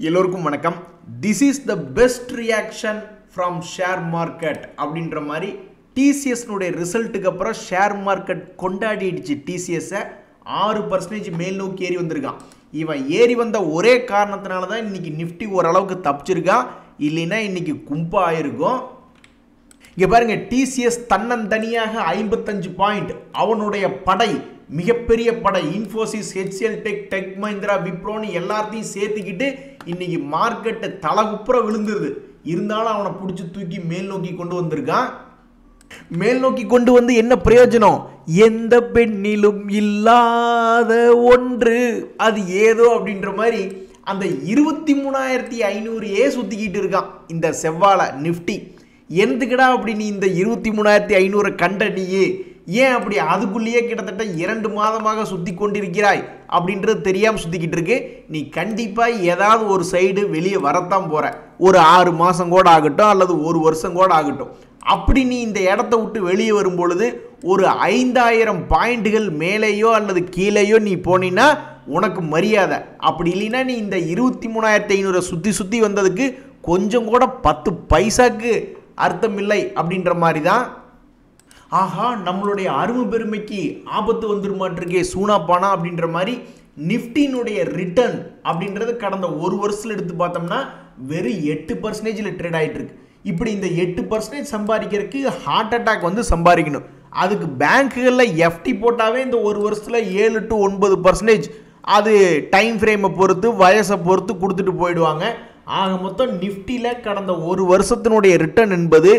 எல்லோருக்கும் வணக்கம். This is the best reaction from share market அப்படின்ற மாதிரி TCS உடைய ரிசல்ட்டுக்கு அப்புறம் ஷேர் மார்க்கெட் கொண்டாடிடுச்சு. TCS 6% மேல் நோக்கி ஏறி வந்திருக்கான். இவன் ஏறி வந்த ஒரே காரணத்தினால தான் இன்னைக்கு நிஃப்டி ஓரளவுக்கு தப்பிச்சிருக்கான். இல்லைன்னா இன்னைக்கு கும்பா ஆயிருக்கும். இங்க பாருங்க, TCS தன்னந்தனியாக 55 பாயிண்ட், அவனுடைய படை மிகப்பெரிய படை இன்ஃபோசிஸ், HCL டெக், டெக் மஹிந்திரா, விப்ரோன்னு எல்லாத்தையும் சேர்த்துக்கிட்டு இன்னைக்கு மார்க்கெட் தலகுப்புற விழுந்துருது. இருந்தாலும் அவனை பிடிச்சி தூக்கி மேல் நோக்கி கொண்டு வந்திருக்கான். மேல் நோக்கி கொண்டு வந்து என்ன பிரயோஜனம்? எந்த பெண்ணிலும் இல்லாத ஒன்று அது ஏதோ அப்படின்ற மாதிரி அந்த 23,500 சுத்திக்கிட்டு இருக்கான் இந்த செவ்வாழை நிஃப்டி. எதுக்குடா அப்படி நீ இந்த 23,500 கண்ட நீயே ஏன் அப்படி அதுக்குள்ளேயே கிட்டத்தட்ட 2 மாதமாக சுத்தி கொண்டிருக்கிறாய் அப்படின்றது தெரியாம சுத்திக்கிட்டு இருக்கு. நீ கண்டிப்பா ஏதாவது ஒரு சைடு வெளியே வரத்தான் போற. ஒரு 6 மாசம் கூட ஆகட்டும் அல்லது 1 வருஷம் கூட ஆகட்டும். அப்படி நீ இந்த இடத்த விட்டு வெளியே வரும் பொழுது ஒரு 5,000 பாயிண்ட்கள் மேலேயோ அல்லது கீழேயோ நீ போனீன்னா உனக்கு மரியாதை. அப்படி இல்லைன்னா நீ இந்த 23,500 சுத்தி வந்ததுக்கு கொஞ்சம் கூட 10 பைசாக்கு அர்த்தம் இல்லை அப்படின்ற மாதிரி தான். ஆஹா, நம்மளுடைய அருமை பெருமைக்கு ஆபத்து வந்துருமாட்டிருக்கே சூனாப்பானா அப்படின்ற மாதிரி நிஃப்டினுடைய ரிட்டர்ன் அப்படின்றது கடந்த 1 வருஷத்துல எடுத்து பார்த்தோம்னா வெறும் 8% ட்ரேட் ஆகிட்டு இருக்கு. இப்படி இந்த 8% சம்பாதிக்கிறதுக்கு ஹார்ட் அட்டாக் வந்து சம்பாதிக்கணும். அதுக்கு பேங்க்குகளில் எஃப்டி போட்டாவே இந்த 1 வருஷத்துல 7 to 9% அது டைம் ஃப்ரேமை பொறுத்து வயசை பொறுத்து கொடுத்துட்டு போயிடுவாங்க. ஆக மொத்தம் நிஃப்டியில் கடந்த 1 வருஷத்தினுடைய ரிட்டர்ன் என்பது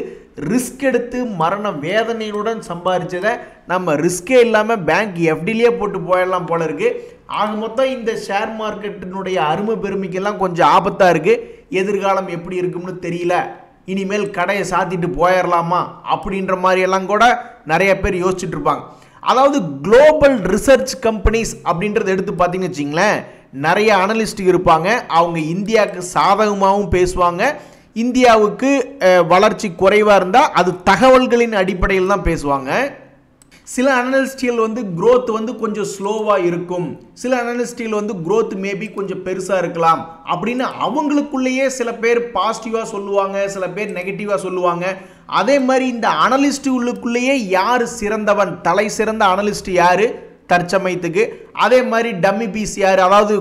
ரிஸ்க் எடுத்து மரண வேதனையுடன் சம்பாதிச்சதை நம்ம ரிஸ்கே இல்லாமல் பேங்க் எஃப்டிலேயே போட்டு போயிடலாம் போல இருக்கு. ஆக மொத்தம் இந்த ஷேர் மார்க்கெட்டினுடைய அருமை பெருமைக்கெல்லாம் கொஞ்சம் ஆபத்தாக இருக்கு. எதிர்காலம் எப்படி இருக்கும்னு தெரியல. இனிமேல் கடையை சாத்திட்டு போயிடலாமா அப்படின்ற மாதிரி எல்லாம் கூட நிறைய பேர் யோசிச்சுட்டு இருப்பாங்க. அதாவது குளோபல் ரிசர்ச் கம்பெனிஸ் அப்படின்றத எடுத்து பார்த்தீங்கன்னு வச்சிங்களேன், நிறைய அனலிஸ்ட் இருப்பாங்க. அவங்க இந்தியாவுக்கு சாதகமாகவும் பேசுவாங்க. இந்தியாவுக்கு வளர்ச்சி குறைவாக இருந்தால் அது தகவல்களின் அடிப்படையில் தான் பேசுவாங்க. சில அனலிஸ்டிகள் வந்து growth வந்து கொஞ்சம் ஸ்லோவாக இருக்கும், சில அனலிஸ்டிகள் வந்து growth மேபி கொஞ்சம் பெருசாக இருக்கலாம் அப்படின்னு அவங்களுக்குள்ளேயே சில பேர் பாசிட்டிவாக சொல்லுவாங்க, சில பேர் நெகட்டிவாக சொல்லுவாங்க. அதே மாதிரி இந்த அனலிஸ்டுகளுக்குள்ளேயே யார் சிறந்தவன், தலை சிறந்த அனலிஸ்ட் யார் தற்சமயத்துக்கு, அதே மாதிரி டம்மி பீஸ் யார், அதாவது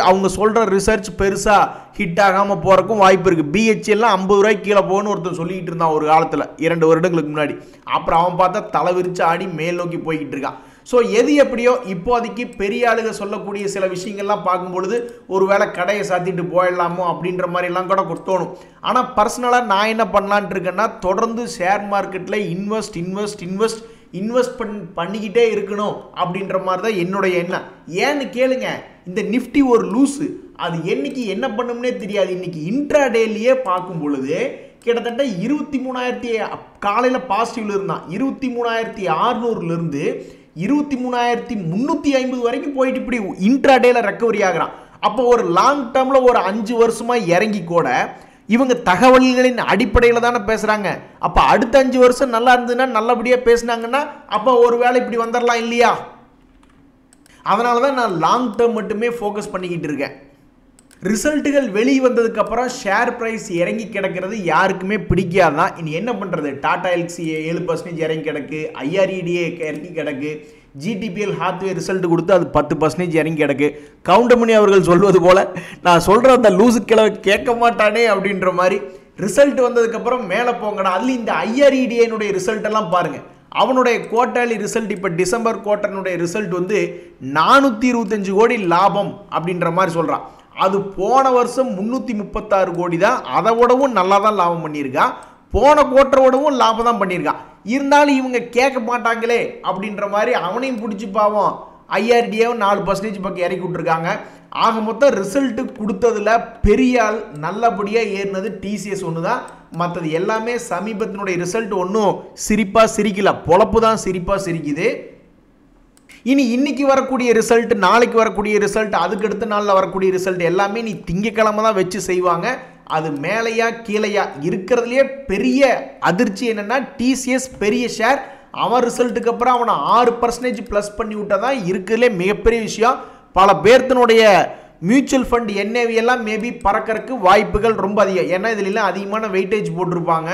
அவங்க சொல்கிற ரிசர்ச் பெருசாக ஹிட் ஆகாமல் போகிறக்கும் வாய்ப்பு இருக்குது. பிஹெச்எல்லாம் 50 ரூபாய்க்கு கீழே போகணும்னு ஒருத்தன் சொல்லிக்கிட்டு இருந்தான் ஒரு காலத்தில் 2 வருடங்களுக்கு முன்னாடி. அப்புறம் அவன் பார்த்தா தலை விரிச்சு ஆடி மேல் நோக்கி போய்கிட்டு இருக்கான். ஸோ எது எப்படியோ இப்போதைக்கு பெரிய ஆளுங்க சொல்லக்கூடிய சில விஷயங்கள்லாம் பார்க்கும்பொழுது ஒருவேளை கடையை சாத்திட்டு போயிடலாமோ அப்படின்ற மாதிரிலாம் கூட தோணும். ஆனால் பர்சனலாக நான் என்ன பண்ணலான்ட்டு இருக்கேன்னா, தொடர்ந்து ஷேர் மார்க்கெட்டில் இன்வெஸ்ட் பண்ணிக்கிட்டே இருக்கணும் அப்படின்ற மாதிரி தான் என்னுடைய எண்ணம். ஏன்னு கேளுங்க, இந்த நிஃப்டி ஒரு லூஸு, அது என்னைக்கு என்ன பண்ணும்னே தெரியாது. இன்னைக்கு இன்ட்ராடேலியே பார்க்கும் பொழுது கிட்டத்தட்ட 23,000 காலையில் பாசிட்டிவ்ல இருந்தான், 23,600லேருந்து 23,350 வரைக்கும் போயிட்டு இப்படி இன்ட்ராடேல ரெக்கவரி ஆகிறான். அப்போ ஒரு லாங் டேர்மில் ஒரு 5 வருஷமா இறங்கி கூட இவங்க தகவல்களின் அடிப்படையில் தானே பேசுகிறாங்க. அப்போ அடுத்த 5 வருஷம் நல்லா இருந்ததுன்னா நல்லபடியாக பேசினாங்கன்னா அப்போ ஒரு வேளை இப்படி வந்துடலாம் இல்லையா? அதனால தான் நான் லாங் டேர்ம் மட்டுமே ஃபோக்கஸ் பண்ணிக்கிட்டு இருக்கேன். ரிசல்ட்டுகள் வெளியே வந்ததுக்கப்புறம் ஷேர் ப்ரைஸ் இறங்கி கிடக்கிறது யாருக்குமே பிடிக்காதான். இனி என்ன பண்ணுறது? டாடா எல்க்ஸி 7% இறங்கி கிடக்கு, IREDA இறங்கி கிடக்கு, GTPL ஹாத்வே ரிசல்ட் கொடுத்து அது 10% இறங்கி கிடக்கு. கவுண்டமணி அவர்கள் சொல்வது போல் நான் சொல்கிற அந்த லூசு கிழவை கேட்க மாட்டானே அப்படின்ற மாதிரி ரிசல்ட் வந்ததுக்கப்புறம் மேலே போங்கடா. அதுலேயும் இந்த IREDA ரிசல்ட் எல்லாம் பாருங்கள். அவனுடைய குவார்டர்லி ரிசல்ட் இப்போ டிசம்பர் குவார்டர்னுடைய ரிசல்ட் வந்து 425 கோடி லாபம் அப்படின்ற மாதிரி சொல்கிறான். அது போன வருஷம் 336 கோடி தான். அதை விடவும் நல்லா தான் லாபம் பண்ணியிருக்கான். போன குவார்டரோடவும் லாபம் தான் பண்ணியிருக்கான். இருந்தாலும் இவங்க கேட்க மாட்டாங்களே அப்படின்ற மாதிரி அவனையும் பிடிச்சி பாவம் IREDAவும் 4% பக்கம் இறக்கி விட்டுருக்காங்க. ஆக மொத்தம் ரிசல்ட்டு கொடுத்ததில் பெரிய ஆள் நல்லபடியாக ஏறினது TCS ஒன்று தான். மற்றது எல்லாமே சமீபத்தினுடைய ரிசல்ட் ஒன்றும் சிரிப்பாக சிரிக்கல, பொழப்பு தான் சிரிப்பாக சிரிக்குது. இன்னைக்கு வரக்கூடிய ரிசல்ட், நாளைக்கு வரக்கூடிய ரிசல்ட், அதுக்கு அடுத்த நாளில் வரக்கூடிய ரிசல்ட் எல்லாமே நீ திங்கக்கிழமை தான் வச்சு செய்வாங்க. அது மேலையா கீழையா இருக்கிறதுலையே பெரிய அதிர்ச்சி என்னன்னா, TCS பெரிய ஷேர், அவன் ரிசல்ட்டுக்கு அப்புறம் அவனை 6% ப்ளஸ் பண்ணி விட்டதான் இருக்கிறதுலே மிகப்பெரிய விஷயம். பல பேர்த்தினுடைய மியூச்சுவல் ஃபண்ட் NAV எல்லாம் மேபி பறக்கறதுக்கு வாய்ப்புகள் ரொம்ப அதிகம். ஏன்னா இதுல அதிகமான வெயிட்டேஜ் போட்டிருப்பாங்க.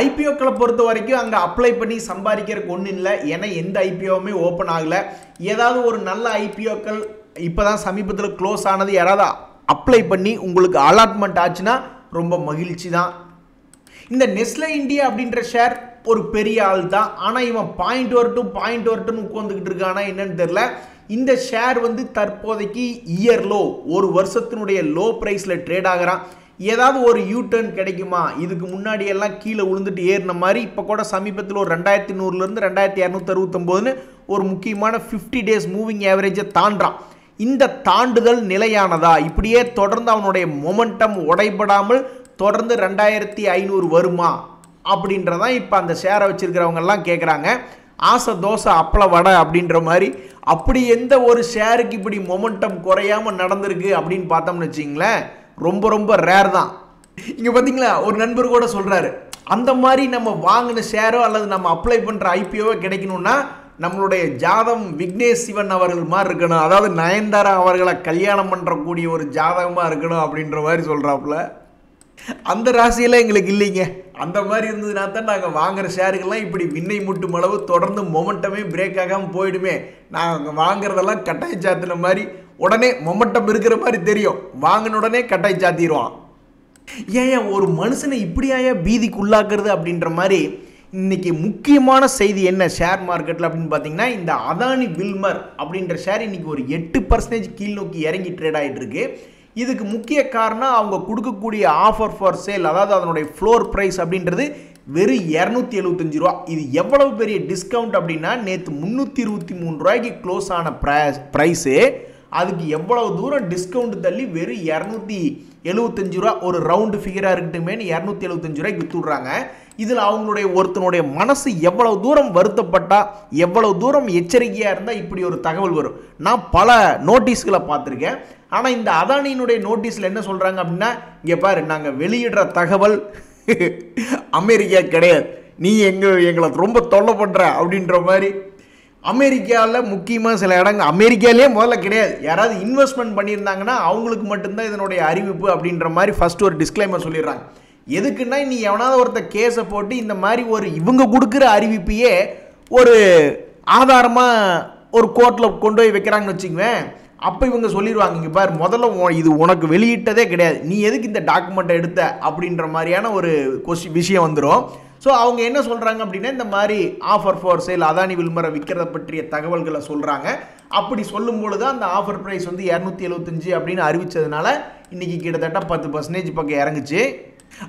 ஐபிஓக்களை பொறுத்த வரைக்கும் அங்கே அப்ளை பண்ணி சம்பாதிக்கிறதுக்கு ஒன்றும் இல்லை. ஏன்னா எந்த ஐபிஓவுமே ஓப்பன் ஆகலை. ஏதாவது ஒரு நல்ல ஐபிஓக்கள் இப்போ தான் சமீபத்தில் க்ளோஸ் ஆனது யாராவது அப்ளை பண்ணி உங்களுக்கு அலாட்மெண்ட் ஆச்சுன்னா ரொம்ப மகிழ்ச்சி தான். இந்த நெஸ்லே இந்தியா அப்படின்ற ஷேர் ஒரு பெரிய ஆள் தான். ஆனால் இவன் பாயிண்ட் வரட்டுன்னு உட்காந்துக்கிட்டு இருக்கானா என்னன்னு தெரியல. இந்த ஷேர் வந்து தற்போதைக்கு இயர் லோ, ஒரு வருஷத்தினுடைய லோ ப்ரைஸில் ட்ரேட் ஆகிறான். ஏதாவது ஒரு யூ டர்ன் கிடைக்குமா? இதுக்கு முன்னாடி எல்லாம் கீழே விழுந்துட்டு ஏறின மாதிரி இப்போ கூட சமீபத்தில் ஒரு 2100லேருந்து 2269ன்னு ஒரு முக்கியமான 50 டேஸ் மூவிங் ஆவரேஜை தாண்டான். இந்த தாண்டுதல் நிலையானதா? இப்படியே தொடர்ந்து அவனுடைய மொமெண்டம் உடைபடாமல் தொடர்ந்து 2500 வருமா அப்படின்றதான் இப்போ அந்த ஷேரை வச்சிருக்கிறவங்கெல்லாம் கேட்குறாங்க. ஆசை தோசை அப்பள வடை அப்படின்ற மாதிரி. அப்படி எந்த ஒரு ஷேருக்கு இப்படி மொமெண்டம் குறையாமல் நடந்திருக்கு அப்படின்னு பார்த்தோம்னு வச்சிங்களேன், ரொம்ப ரொம்ப ரேர் தான். இங்கே பார்த்தீங்களா, ஒரு நண்பர் கூட சொல்கிறாரு, அந்த மாதிரி நம்ம வாங்கின ஷேரோ அல்லது நம்ம அப்ளை பண்ணுற ஐபிஓவோ கிடைக்கணும்னா நம்மளுடைய ஜாதகம் விக்னேஷ் சிவன் அவர்கள் மாதிரி இருக்கணும். அதாவது நயன்தாரா அவர்களை கல்யாணம் பண்ணுறக்கூடிய ஒரு ஜாதகமாக இருக்கணும் அப்படின்ற மாதிரி சொல்கிறாப்புல. அந்த ராசியெல்லாம் எங்களுக்கு இல்லைங்க. அந்த மாதிரி இருந்ததுனா தான் நாங்கள் வாங்குகிற ஷேருக்கெல்லாம் இப்படி விண்ணை முட்டும் அளவு தொடர்ந்து மொமெண்டமே பிரேக் ஆகாமல் போயிடுமே. நாங்கள் வாங்குறதெல்லாம் கட்டாய சாத்தின மாதிரி உடனே மொமெண்டம் இருக்கிற மாதிரி தெரியும், வாங்கின உடனே கட்டாய சாத்திடுவான். ஏன் ஒரு மனுஷனை இப்படியாயா பீதிக்கு உள்ளாக்குறது அப்படின்ற மாதிரி. இன்னைக்கு முக்கியமான செய்தி என்ன ஷேர் மார்க்கெட்டில் அப்படின்னு பார்த்தீங்கன்னா, இந்த அதானி வில்மர் அப்படின்ற ஷேர் இன்னைக்கு ஒரு 8% கீழ் நோக்கி இறங்கி ட்ரேட் ஆகிட்டு இருக்கு. இதுக்கு முக்கிய காரணம் அவங்க கொடுக்கக்கூடிய ஆஃபர் ஃபார் சேல், அதாவது அதனுடைய ஃப்ளோர் ப்ரைஸ் அப்படின்றது வெறும் 275 ரூபா. இது எவ்வளவு பெரிய டிஸ்கவுண்ட் அப்படின்னா, நேற்று 323 ரூபாய்க்கு க்ளோஸ் ஆன ப்ரைஸு அதுக்கு எவ்வளவு தூரம் டிஸ்கவுண்ட் தள்ளி வெறும் 275 ரூபா, ஒரு ரவுண்டு ஃபிகராக இருக்கட்டுமே 275 ரூபாய்க்கு வித்துடுறாங்க. இதில் அவங்களுடைய ஒருத்தனுடைய மனசு எவ்வளவு தூரம் வருத்தப்பட்டா, எவ்வளவு தூரம் எச்சரிக்கையாக இருந்தால் இப்படி ஒரு தகவல் வரும். நான் பல நோட்டீஸ்களை பார்த்துருக்கேன். ஆனால் இந்த அதானியினுடைய நோட்டீஸில் என்ன சொல்கிறாங்க அப்படின்னா, இங்கே பாரு, நாங்கள் வெளியிடுற தகவல் அமெரிக்கா கிடையாது, நீ எங்களை ரொம்ப தொல்லை பண்ணுற அப்படின்ற மாதிரி. அமெரிக்காவில் முக்கியமாக சில இடங்கள், அமெரிக்காவிலே முதல்ல கிடையாது, யாராவது இன்வெஸ்ட்மெண்ட் பண்ணியிருந்தாங்கன்னா அவங்களுக்கு மட்டும்தான் இதனுடைய அறிவிப்பு அப்படின்ற மாதிரி ஃபஸ்ட்டு ஒரு டிஸ்க்ளைமர் சொல்லிடுறாங்க. எதுக்குன்னா, நீ எவனாவது ஒருத்தர் கேஸை போட்டு இந்த மாதிரி ஒரு இவங்க கொடுக்குற அறிவிப்பையே ஒரு ஆதாரமாக ஒரு கோர்ட்டில் கொண்டு போய் வைக்கிறாங்கன்னு வச்சுக்குவேன். அப்போ இவங்க சொல்லிடுவாங்க, இங்கே பாரு, முதல்ல இது உனக்கு வெளியிட்டதே கிடையாது, நீ எதுக்கு இந்த டாக்குமெண்ட்டை எடுத்த அப்படின்ற மாதிரியான ஒரு விஷயம் வந்துடும். ஸோ அவங்க என்ன சொல்கிறாங்க அப்படின்னா, இந்த மாதிரி ஆஃபர் ஃபார் சேல் அதானி வில்மரை விற்கிறத பற்றிய தகவல்களை சொல்கிறாங்க. அப்படி சொல்லும் பொழுது அந்த ஆஃபர் ப்ரைஸ் வந்து 275 அப்படின்னு அறிவித்ததுனால இன்றைக்கி கிட்டத்தட்ட 10% பக்கம் இறங்குச்சு.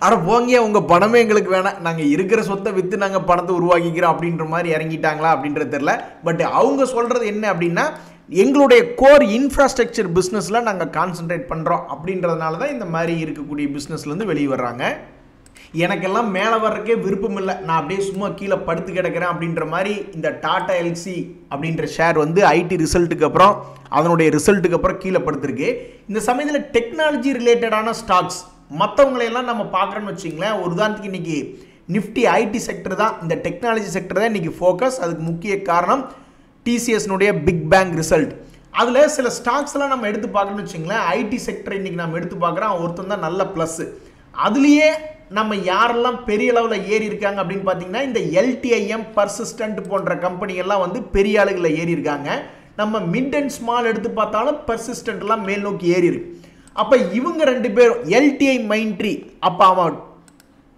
ஆனால் போங்க, உங்கள் பணமே எங்களுக்கு வேணாம், நாங்கள் இருக்கிற சொத்தை விற்று நாங்கள் பணத்தை உருவாக்கிக்கிறோம் அப்படின்ற மாதிரி இறங்கிட்டாங்களா அப்படின்றது தெரில. பட் அவங்க சொல்கிறது என்ன அப்படின்னா, எங்களுடைய கோர் இன்ஃப்ராஸ்ட்ரக்சர் பிஸ்னஸில் நாங்கள் கான்சன்ட்ரேட் பண்ணுறோம் அப்படின்றதுனால தான் இந்த மாதிரி இருக்கக்கூடிய பிஸ்னஸ்லேருந்து வெளியே வர்றாங்க. எனக்கெல்லாம் மேலே வர்றதுக்கே விருப்பம் இல்லை, நான் அப்படியே சும்மா கீழே படுத்து கிடக்கிறேன் அப்படின்ற மாதிரி இந்த டாடா எல்சி அப்படின்ற ஷேர் வந்து ஐடி ரிசல்ட்டுக்கு அப்புறம், அதனுடைய ரிசல்ட்டுக்கு அப்புறம் கீழே படுத்துருக்கு. இந்த சமயத்தில் டெக்னாலஜி ரிலேட்டடான ஸ்டாக்ஸ் மற்றவங்களையெல்லாம் நம்ம பார்க்குறோன்னு வச்சிங்களேன். ஒரு உதாரணத்துக்கு இன்றைக்கி நிஃப்டி ஐடி செக்டர் தான், இந்த டெக்னாலஜி செக்டர் தான் இன்றைக்கி ஃபோக்கஸ். அதுக்கு முக்கிய காரணம் டிசிஎஸ்னுடைய பிக் பேங் ரிசல்ட். அதில் சில ஸ்டாக்ஸ்லாம் நம்ம எடுத்து பார்க்கணும்னு வச்சிங்களேன். ஐடி செக்டர் இன்றைக்கி நம்ம எடுத்து பார்க்குறோம், ஒருத்தன் தான் நல்ல ப்ளஸ்ஸு. அதுலேயே நம்ம யாரெல்லாம் பெரிய அளவில் ஏறி இருக்காங்க அப்படின்னு பார்த்தீங்கன்னா, இந்த LTIM பர்சிஸ்டன்ட் போன்ற கம்பெனிகள்லாம் வந்து பெரிய அளவில் ஏறி இருக்காங்க. நம்ம மிட் அண்ட் ஸ்மால் எடுத்து பார்த்தாலும் பர்சிஸ்டன்ட்லாம் மேல் நோக்கி ஏறி இருக்கு. அப்போ இவங்க ரெண்டு பேரும் LTI மைண்ட்ரி, அப்போ அவன்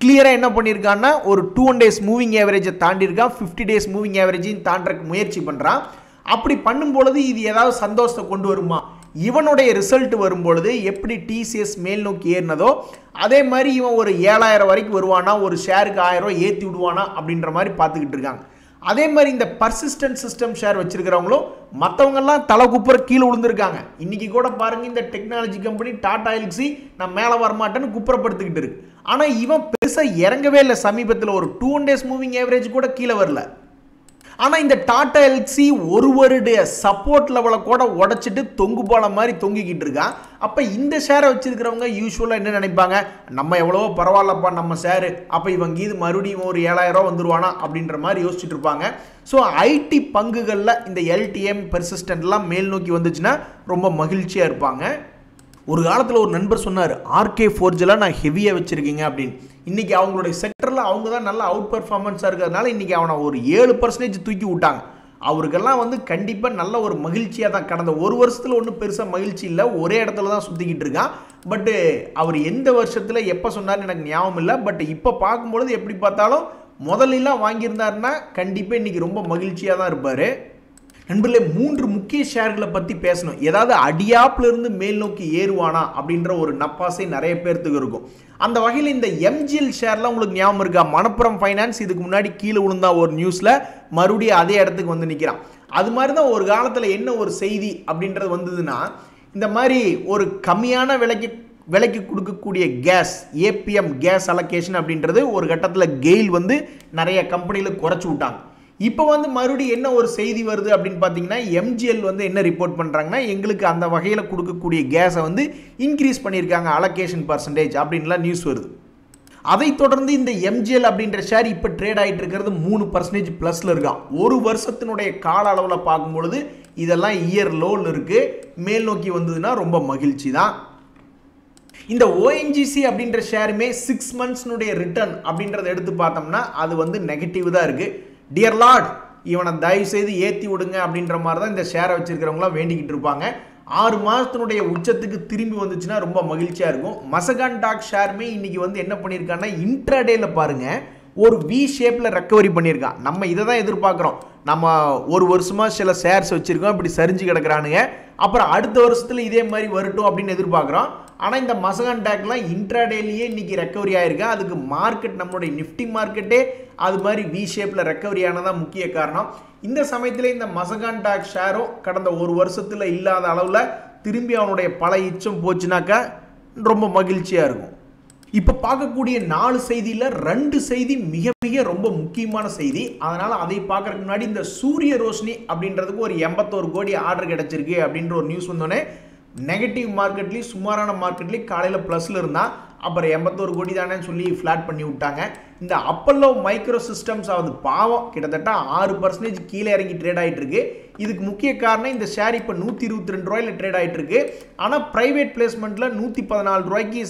கிளியராக என்ன பண்ணியிருக்கான்னா, ஒரு 2 days மூவிங் ஆவரேஜை தாண்டியிருக்கான், 50 days மூவிங் ஆவரேஜையும் தாண்டறக்கு முயற்சி பண்ணுறான். அப்படி பண்ணும்பொழுது இது ஏதாவது சந்தோஷத்தை கொண்டு வருமா? இவனுடைய ரிசல்ட் வரும்பொழுது எப்படி டிசிஎஸ் மேல் நோக்கி ஏறினதோ அதே மாதிரி இவன் ஒரு 7000 வரைக்கும் வருவானா, ஒரு ஷேருக்கு 1000 ரூபாய் ஏற்றி விடுவானா அப்படின்ற மாதிரி பார்த்துக்கிட்டு இருக்காங்க. அதே மாதிரி இந்த பர்சிஸ்டன்ட் சிஸ்டம் ஷேர் வச்சிருக்கிறவங்களும் மற்றவங்கெல்லாம் தலை குப்புற கீழே விழுந்திருக்காங்க. இன்னைக்கு கூட பாருங்க, இந்த டெக்னாலஜி கம்பெனி டாடா எல்சி நான் மேலே வரமாட்டேன்னு குப்புறப்படுத்திக்கிட்டு இருக்கு. ஆனால் இவன் பெருசாக இறங்கவே இல்லை. சமீபத்தில் ஒரு 2 days மூவிங் ஆவரேஜ் கூட கீழே வரல. ஆனால் இந்த டாடா எல்க்ஸி ஒரு வருட சப்போர்ட் லெவலை கூட உடைச்சிட்டு தொங்கு போல மாதிரி தொங்கிக்கிட்டு இருக்கான். அப்போ இந்த ஷேரை வச்சிருக்கிறவங்க யூஸ்வலாக என்ன நினைப்பாங்க, நம்ம எவ்வளவோ பரவாயில்லப்பா நம்ம ஷேரு, அப்போ இவங்க இது மறுபடியும் ஒரு 7,000 வந்துருவானா அப்படின்ற மாதிரி யோசிச்சுட்டு இருப்பாங்க. ஸோ ஐடி பங்குகளில் இந்த எல்டிஎம் பெர்சிஸ்டன்ட்லாம் மேல் நோக்கி வந்துச்சுன்னா ரொம்ப மகிழ்ச்சியாக இருப்பாங்க. ஒரு காலத்தில் ஒரு நண்பர் சொன்னார், ஆர்கே ஃபோர்ஜெலாம் நான் ஹெவியாக வச்சுருக்கீங்க அப்படின்னு. இன்றைக்கி அவங்களுடைய செக்டரில் அவங்க தான் நல்ல அவுட் பர்ஃபார்மன்ஸாக இருக்கிறதுனால இன்றைக்கி அவனை ஒரு 7% தூக்கி விட்டாங்க. அவருக்கெல்லாம் வந்து கண்டிப்பாக நல்ல ஒரு மகிழ்ச்சியாக தான், கடந்த ஒரு வருஷத்தில் ஒன்றும் பெருசாக மகிழ்ச்சி இல்லை, ஒரே இடத்துல தான் சுற்றிக்கிட்டு இருக்கான். பட்டு அவர் எந்த வருஷத்தில் எப்போ சொன்னார்னு எனக்கு ஞாபகம் இல்லை. பட் இப்போ பார்க்கும்பொழுது எப்படி பார்த்தாலும் முதலெல்லாம் வாங்கியிருந்தாருன்னா கண்டிப்பாக இன்றைக்கி ரொம்ப மகிழ்ச்சியாக தான் இருப்பார். நண்பர்களே, 3 முக்கிய ஷேர்களை பற்றி பேசணும். ஏதாவது அடியாப்பிலிருந்து மேல் நோக்கி ஏறுவானா அப்படின்ற ஒரு நப்பாசை நிறைய பேர்த்துக்கு இருக்கும். அந்த வகையில் இந்த எம்ஜிஎல் ஷேர்லாம் உங்களுக்கு ஞாபகம் இருக்கா? மணப்புரம் ஃபைனான்ஸ் இதுக்கு முன்னாடி கீழே விழுந்தா ஒரு நியூஸில் மறுபடியும் அதே இடத்துக்கு வந்து நிற்கிறான். அது மாதிரி தான் ஒரு காலத்தில் என்ன ஒரு செய்தி அப்படின்றது வந்ததுன்னா, இந்த மாதிரி ஒரு கம்மியான விலைக்கு கொடுக்கக்கூடிய கேஸ், ஏபிஎம் கேஸ் அலோகேஷன் அப்படின்றது ஒரு கட்டத்தில் கெயில் வந்து நிறைய கம்பெனியில் குறைச்சி விட்டாங்க. இப்போ வந்து மறுபடியும் என்ன ஒரு செய்தி வருது அப்படின்னு பார்த்தீங்கன்னா, எம்ஜிஎல் வந்து என்ன ரிப்போர்ட் பண்ணுறாங்கன்னா, எங்களுக்கு அந்த வகையில் கொடுக்கக்கூடிய கேஸை வந்து இன்க்ரீஸ் பண்ணியிருக்காங்க அலோகேஷன் பர்சன்டேஜ் அப்படின்லாம் நியூஸ் வருது. அதைத் தொடர்ந்து இந்த எம்ஜிஎல் அப்படின்ற ஷேர் இப்போ ட்ரேட் ஆகிட்டு இருக்கிறது 3% ப்ளஸில் இருக்கான். ஒரு வருஷத்தினுடைய கால அளவில் பார்க்கும்பொழுது இதெல்லாம் இயர் லோவில் இருக்குது. மேல் நோக்கி வந்ததுன்னா ரொம்ப மகிழ்ச்சி தான். இந்த ஓஎன்ஜிசி அப்படின்ற ஷேருமே 6 மந்த்ஸ்னுடைய ரிட்டர்ன் அப்படின்றத எடுத்து பார்த்தோம்னா அது வந்து நெகட்டிவ் தான் இருக்குது. டியர் லார்ட், இவனை தயவு செய்து ஏற்றி விடுங்க அப்படின்ற மாதிரி தான் இந்த ஷேரை வச்சிருக்கிறவங்களாம் வேண்டிக்கிட்டு இருப்பாங்க. 6 மாதத்தினுடைய உச்சத்துக்கு திரும்பி வந்துச்சுன்னா ரொம்ப மகிழ்ச்சியாக இருக்கும். மசகான் டாக் ஷேருமே இன்றைக்கி வந்து என்ன பண்ணியிருக்காங்கன்னா, இன்ட்ராடேயில் பாருங்கள் ஒரு வி ஷேப்பில் ரெக்கவரி பண்ணியிருக்கான். நம்ம இதை தான் எதிர்பார்க்குறோம். நம்ம ஒரு வருஷமாக சில ஷேர்ஸ் வச்சுருக்கோம், இப்படி சரிஞ்சு கிடக்குறானுங்க, அப்புறம் அடுத்த வருஷத்தில் இதே மாதிரி வரட்டும் அப்படின்னு எதிர்பார்க்குறோம். ஆனால் இந்த மசகான் டாக்லாம் இன்ட்ராடேலேயே இன்றைக்கி ரெக்கவரி ஆகிருக்கு. அதுக்கு மார்க்கெட், நம்மளுடைய நிஃப்டி மார்க்கெட்டே அது மாதிரி வி ஷேப்பில் ரெக்கவரி ஆனதான் முக்கிய காரணம். இந்த சமயத்தில் இந்த மசகான் டாக் ஷேரும் கடந்த ஒரு வருஷத்தில் இல்லாத அளவில் திரும்பி அவனுடைய பழைய இச்சம் போச்சுனாக்கா ரொம்ப மகிழ்ச்சியாக இருக்கும். இப்போ பார்க்கக்கூடிய 4 செய்தியில் 2 செய்தி மிக மிக ரொம்ப முக்கியமான செய்தி. அதனால் அதை பார்க்கறதுக்கு முன்னாடி இந்த சூரிய ரோஷினி அப்படின்றதுக்கு ஒரு 81 கோடி ஆர்டர் கிடச்சிருக்கு அப்படின்ற ஒரு நியூஸ் வந்தோடனே நெகட்டிவ் மார்க்கெட்லேயும் சுமாரான மார்க்கெட்லேயும் காலையில் ப்ளஸில் இருந்தால் அப்புறம் 81 கோடி தானே சொல்லி ஃப்ளாட் பண்ணி விட்டாங்க. இந்த அப்பல்லோ மைக்ரோ சிஸ்டம்ஸ் ஆகுது பாவம், கிட்டத்தட்ட 6% கீழே இறங்கி ட்ரேட் ஆகிட்டு இருக்கு. இதுக்கு முக்கிய காரணம் இந்த ஷேர் இப்போ 122 ரூபாயில் ட்ரேட் ஆகிட்டு இருக்கு. ஆனால் ப்ரைவேட் பிளேஸ்மெண்ட்டில் 114 ரூபாய்க்கு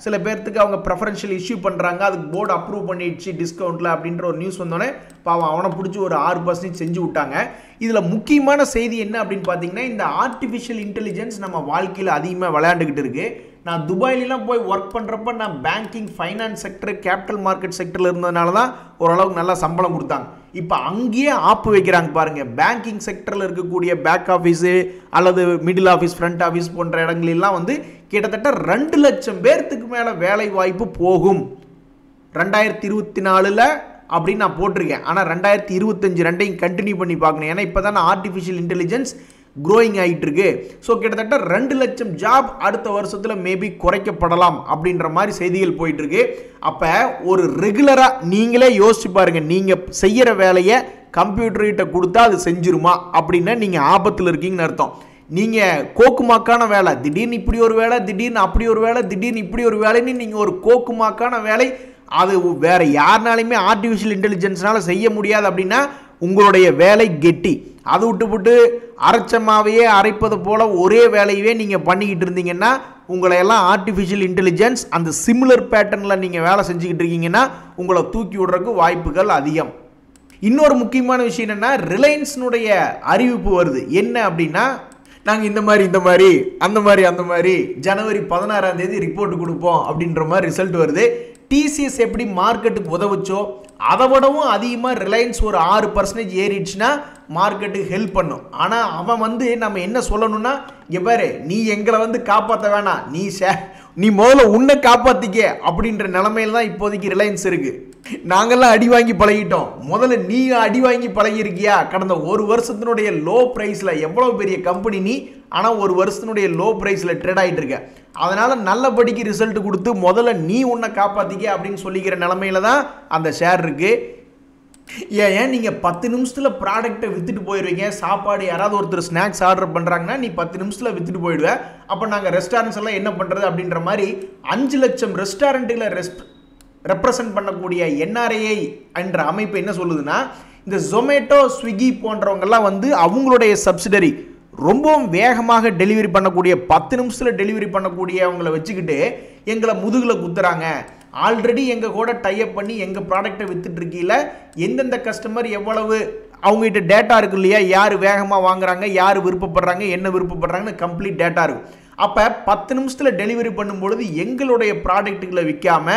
சில பேர்த்துக்கு அவங்க ப்ரெஃபரன்ஷியல் இஷ்யூ பண்ணுறாங்க. அதுக்கு போர்டு அப்ரூவ் பண்ணிடுச்சு டிஸ்கவுண்ட்டில் அப்படின்ற ஒரு நியூஸ் வந்தோடனே பாவம் அவனை பிடிச்சி ஒரு 6% செஞ்சு விட்டாங்க. இதில் முக்கியமான செய்தி என்ன அப்படின்னு பார்த்தீங்கன்னா, இந்த ஆர்டிஃபிஷியல் இன்டெலிஜென்ஸ் நம்ம வாழ்க்கையில் அதிகமாக விளையாண்டுக்கிட்டு இருக்கு. நான் துபாயிலெலாம் போய் ஒர்க் பண்ணுறப்ப நான் banking, finance sector, capital market செக்டரில் இருந்ததுனால தான் ஓரளவுக்கு நல்லா சம்பளம் கொடுத்தாங்க. இப்போ அங்கேயே ஆப்பு வைக்கிறாங்க பாருங்கள். பேங்கிங் செக்டரில் இருக்கக்கூடிய பேக் ஆஃபீஸு அல்லது மிடில் ஆஃபீஸ், ஃப்ரண்ட் ஆஃபீஸ் போன்ற இடங்களெல்லாம் வந்து கிட்டத்தட்ட 2 லட்சம் பேர்த்துக்கு மேலே வேலை வாய்ப்பு போகும் 2024 அப்படின்னு நான் போட்டிருக்கேன். ஆனால் 2025 ரெண்டையும் கண்டினியூ பண்ணி பார்க்கணும். ஏன்னா இப்போ தான் ஆர்டிஃபிஷியல் இன்டெலிஜென்ஸ் க்ரோயிங் ஆகிட்டு இருக்கு. ஸோ கிட்டத்தட்ட 2 லட்சம் ஜாப் அடுத்த வருஷத்தில் மேபி குறைக்கப்படலாம் அப்படின்ற மாதிரி செய்திகள் போயிட்டு இருக்கு. அப்போ ஒரு ரெகுலராக நீங்களே யோசிச்சு பாருங்க, நீங்கள் செய்கிற வேலையை கம்ப்யூட்டர்கிட்ட கொடுத்தா அது செஞ்சிருமா அப்படின்னா நீங்கள் ஆபத்தில் இருக்கீங்கன்னு அர்த்தம். நீங்கள் கோக்குமாக்கான வேலை, திடீர்னு இப்படி ஒரு வேலை, திடீர்னு அப்படி ஒரு வேலை, திடீர்னு இப்படி ஒரு வேலைன்னு நீங்கள் ஒரு கோக்குமாக்கான வேலை, அது வேற யாருனாலுமே ஆர்டிஃபிஷியல் இன்டெலிஜென்ஸ்னால செய்ய முடியாது அப்படின்னா உங்களுடைய வேலை கெட்டி. அதை விட்டுவிட்டு அரைச்சமாவையே அரைப்பது போல் ஒரே வேலையவே நீங்கள் பண்ணிக்கிட்டு இருந்தீங்கன்னா உங்களை எல்லாம் ஆர்டிஃபிஷியல் இன்டெலிஜென்ஸ் அந்த சிமிலர் பேட்டர்னில் நீங்கள் வேலை செஞ்சுக்கிட்டு இருக்கீங்கன்னா உங்களை தூக்கி விடுறதுக்கு வாய்ப்புகள் அதிகம். இன்னொரு முக்கியமான விஷயம் என்னென்னா, ரிலையன்ஸினுடைய அறிவிப்பு வருது. என்ன அப்படின்னா, நாங்கள் இந்த மாதிரி அந்த மாதிரி ஜனவரி 16ஆம் தேதி ரிப்போர்ட் கொடுப்போம் அப்படின்ற மாதிரி ரிசல்ட் வருது. டிசிஎஸ் எப்படி மார்க்கெட்டுக்கு உதவுச்சோ அதை விடவும் அதிகமாக ரிலையன்ஸ் ஒரு 6% ஏறிடுச்சுன்னா மார்க்கெட்டுக்கு ஹெல்ப் பண்ணும். ஆனால் அவன் வந்து நம்ம என்ன சொல்லணும்னா, இங்கே பாரு, நீ எங்களை வந்து காப்பாற்ற வேணாம், நீ முதல்ல உன்னை காப்பாற்றிக்க அப்படின்ற நிலைமையில தான் இப்போதைக்கு ரிலையன்ஸ் இருக்குது. நாங்கள்லாம் அடி வாங்கி பழகிட்டோம், முதல்ல நீ அடி வாங்கி பழகிருக்கியா? கடந்த ஒரு வருஷத்தினுடைய லோ ப்ரைஸில் எவ்வளோ பெரிய கம்பெனி நீ, ஆனால் ஒரு வருஷத்தினுடைய லோ ப்ரைஸில் ட்ரேட் ஆகிட்டு இருக்க. அதனால் நல்லபடிக்கு ரிசல்ட் கொடுத்து முதல்ல நீ உன்னை காப்பாற்றிக்க அப்படின்னு சொல்லிக்கிற நிலமையில தான் அந்த ஷேர் இருக்குது. ஏன் நீங்கள் 10 நிமிஷத்தில் ப்ராடக்ட்டை விற்றுட்டு போயிடுவீங்க. சாப்பாடு யாராவது ஒருத்தர் ஸ்நாக்ஸ் ஆர்டர் பண்ணுறாங்கன்னா நீ 10 நிமிஷத்தில் விற்றுட்டு போயிடுவேன். அப்போ நாங்கள் ரெஸ்டாரண்ட்ஸ் எல்லாம் என்ன பண்ணுறது அப்படின்ற மாதிரி 5 லட்சம் ரெஸ்டாரண்ட்டுகளை ரெப்ரசன்ட் பண்ணக்கூடிய NRAI என்ற அமைப்பு என்ன சொல்லுதுன்னா, இந்த ஜொமேட்டோ ஸ்விக்கி போன்றவங்கெல்லாம் வந்து அவங்களுடைய சப்சிடரி ரொம்பவும் வேகமாக டெலிவரி பண்ணக்கூடிய 10 நிமிஷத்தில் டெலிவரி பண்ணக்கூடிய அவங்கள வச்சுக்கிட்டு எங்களை முதுகில் குத்துறாங்க. ஆல்ரெடி எங்கள் கூட டைப் பண்ணி எங்கள் ப்ராடக்டை வித்துட்டு இருக்கீங்கள, எந்தெந்த கஸ்டமர் எவ்வளவு அவங்ககிட்ட டேட்டா இருக்கு இல்லையா, யார் வேகமாக வாங்குறாங்க, யார் விருப்பப்படுறாங்க, என்ன விருப்பப்படுறாங்கன்னு கம்ப்ளீட் டேட்டா இருக்கும். அப்போ 10 நிமிஷத்தில் டெலிவரி பண்ணும்பொழுது எங்களுடைய ப்ராடக்ட்டுகளை விற்காம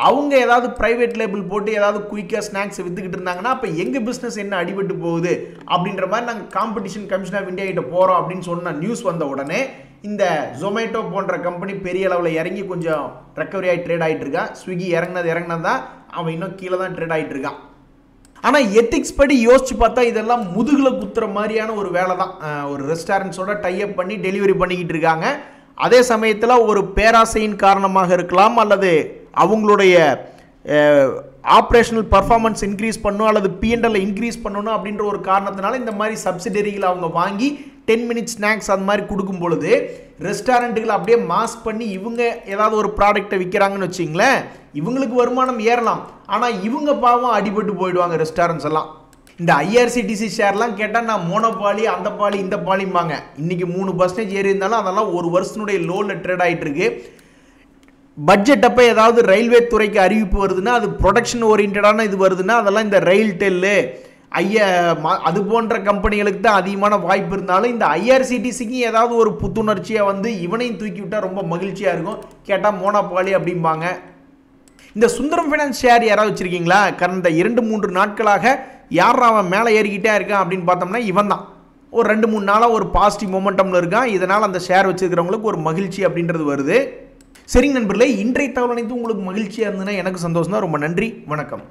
அவங்க ஏதாவது ப்ரைவேட் லேபிள் போட்டு ஏதாவது குயிக்காக ஸ்நாக்ஸ் விற்றுக்கிட்டு இருந்தாங்கன்னா அப்போ எங்கள் பிஸ்னஸ் என்ன அடிபட்டு போகுது அப்படின்ற மாதிரி நாங்கள் காம்படிஷன் கமிஷன் ஆஃப் இந்தியா கிட்ட போகிறோம் அப்படின்னு சொன்ன நியூஸ் வந்த உடனே இந்த ஜொமேட்டோ போன்ற கம்பெனி பெரிய அளவில் இறங்கி கொஞ்சம் ரெக்கவரி ஆகி ட்ரேட் ஆகிட்டு இருக்கான். ஸ்விக்கி இறங்கினது தான், அவன் இன்னும் கீழே தான் ட்ரேட் ஆகிட்டு இருக்கான். ஆனால் எத்திக்ஸ் படி யோசிச்சு பார்த்தா இதெல்லாம் முதுகில் குத்துற மாதிரியான ஒரு வேலை தான். ஒரு ரெஸ்டாரண்ட்ஸோட டைப் பண்ணி டெலிவரி பண்ணிக்கிட்டு இருக்காங்க. அதே சமயத்தில் ஒரு பேராசையின் காரணமாக இருக்கலாம், அல்லது அவங்களுடைய ஆப்ரேஷனல் பர்ஃபார்மன்ஸ் இன்க்ரீஸ் பண்ணணும் அல்லது P&L இன்க்ரீஸ் பண்ணணும் அப்படின்ற ஒரு காரணத்தினால இந்த மாதிரி சப்சிடரிகளை அவங்க வாங்கி 10 மினிட்ஸ் ஸ்நாக்ஸ் அந்த மாதிரி கொடுக்கும் பொழுது ரெஸ்டாரண்ட்டுகளை அப்படியே மாஸ் பண்ணி இவங்க ஏதாவது ஒரு ப்ராடக்டை விற்கிறாங்கன்னு வச்சிங்களேன், இவங்களுக்கு வருமானம் ஏறலாம். ஆனால் இவங்க பாவம் அடிபட்டு போயிடுவாங்க ரெஸ்டாரண்ட்ஸ் எல்லாம். இந்த IRCTC ஷேர்லாம் கேட்டால் நான் மோனோபாலி அந்த பாலி இந்த பாலிம்பாங்க. இன்றைக்கி 3% ஏறி இருந்தாலும் அதெல்லாம் ஒரு வருஷத்தினுடைய லோவில் ட்ரேட் ஆகிட்டு இருக்கு. பட்ஜெட் அப்போ ஏதாவது ரயில்வே துறைக்கு அறிவிப்பு வருதுன்னா, அது ப்ரொடக்ஷன் ஓரியன்டான இது வருதுன்னா அதெல்லாம் இந்த ரயில் டெல்லு அது போன்ற கம்பெனிகளுக்கு தான் அதிகமான வாய்ப்பு இருந்தாலும் இந்த IRCTCக்கு ஏதாவது ஒரு புத்துணர்ச்சியாக வந்து இவனையும் தூக்கி விட்டால் ரொம்ப மகிழ்ச்சியாக இருக்கும். கேட்டால் மோனோபாலி அப்படிம்பாங்க. இந்த சுந்தரம் ஃபைனான்ஸ் ஷேர் யாராவது வச்சுருக்கீங்களா? கடந்த 2-3 நாட்களாக யார் அவன் மேலே ஏறிக்கிட்டே இருக்கான் அப்படின்னு பார்த்தோம்னா இவன் தான். ஒரு 2-3 நாளாக ஒரு பாசிட்டிவ் மொமெண்டமில் இருக்கான். இதனால் அந்த ஷேர் வச்சுருக்கிறவங்களுக்கு ஒரு மகிழ்ச்சி அப்படின்றது வருது. சரிங்க நண்பர்களே, இன்றைய தகவல் அனைத்து உங்களுக்கு மகிழ்ச்சியாக இருந்ததுன்னா எனக்கு சந்தோஷம் தான். ரொம்ப நன்றி, வணக்கம்.